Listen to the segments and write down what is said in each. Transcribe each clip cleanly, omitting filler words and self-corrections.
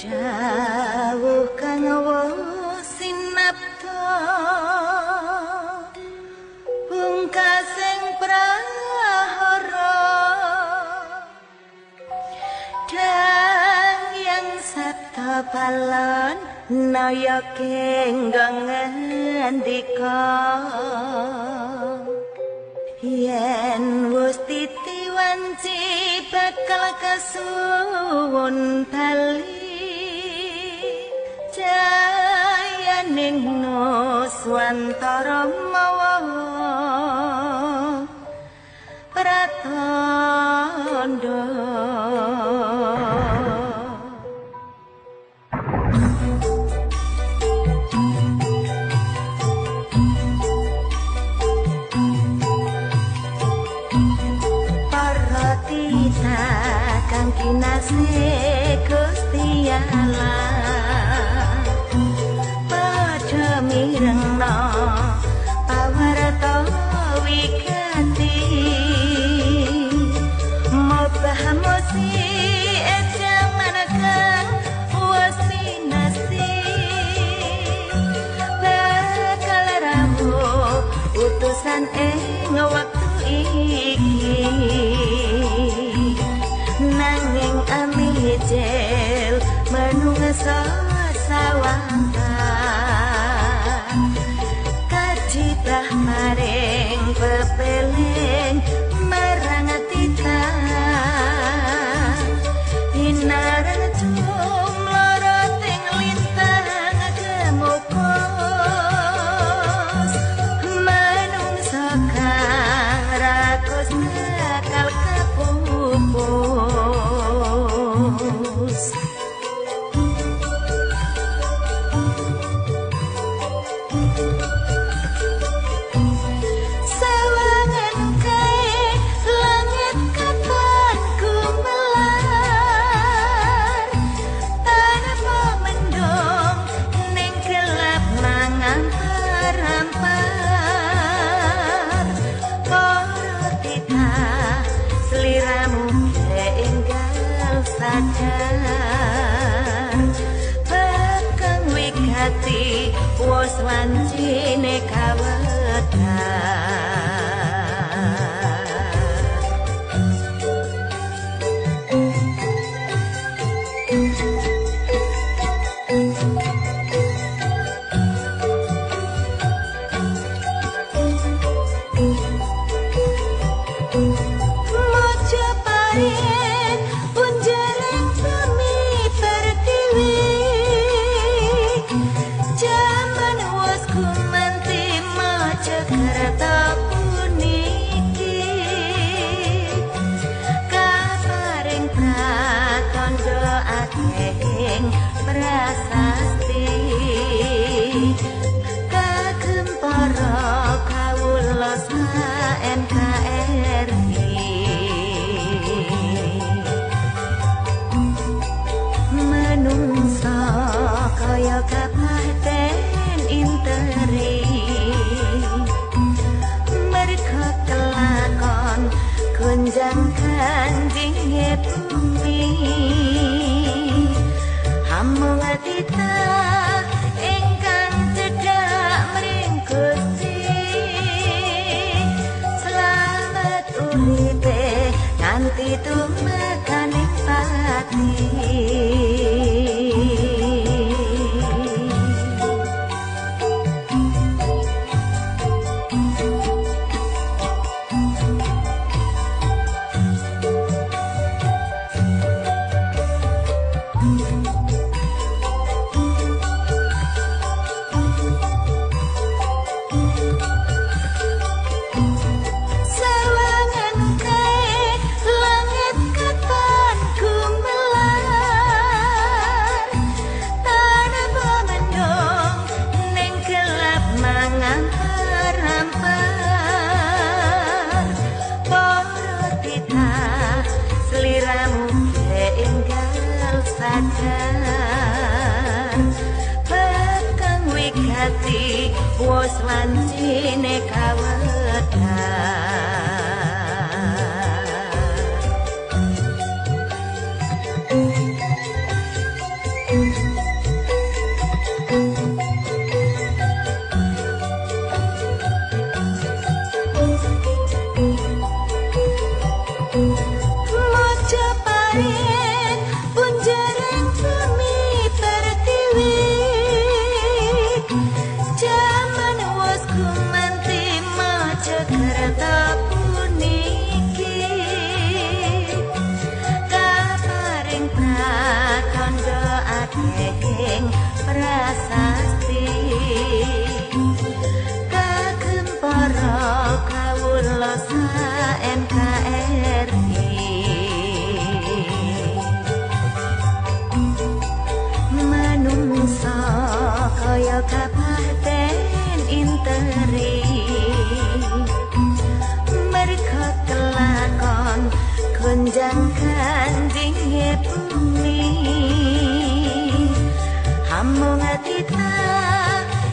Dawuh kang sinapta pungkasing prahara dang yang sabda balon naya kenggong ngendika yen wis titiwanci bakal kasuwun bali jayaning nuswantara mawa pratandha kang kinasih Gusti Allah padha mirengna pawarta wigati mobah mosi jaman kang wasinasi bakal rawuh utusan ing waktu iki nanging amijel menungsa sawangan kadibah maring pepeling marang tita hinaran jumloro ting lintang gemukos menungsa kang rakus nakal kapupus sawangan kae langit katon gumelar tanpa mendung ning gelap mangampar-ampar para tita sliramu enggal sadar bakang wigati wis wancine kawedhar Mojopahit punjering bumi pertiwi jaman wis gumanti Mojokerto puniki kaparing pratandha akehing prasasti kagem para kawula NKRI menungsa kaya kapaten interi merga kelakon gunjang kanjinge bumi hamung atita ingkang cedhak mring Gusti selamat uripe nganti tumekaning pati sawangan kae langit katon gumelar tanpa mendung ning gelap mangampar-ampar para tita sliramu enggal sadar bakang wigati wis wancine kawedhar ing prasasti kagem para kawula sa NKRI manungsa kaya kapaten interi mereka kelakon kunjang kanjing bumi hamung atita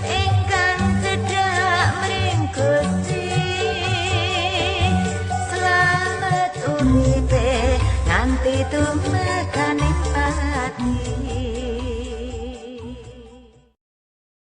ingkang cedak mring Gusti selamat uripe nganti tum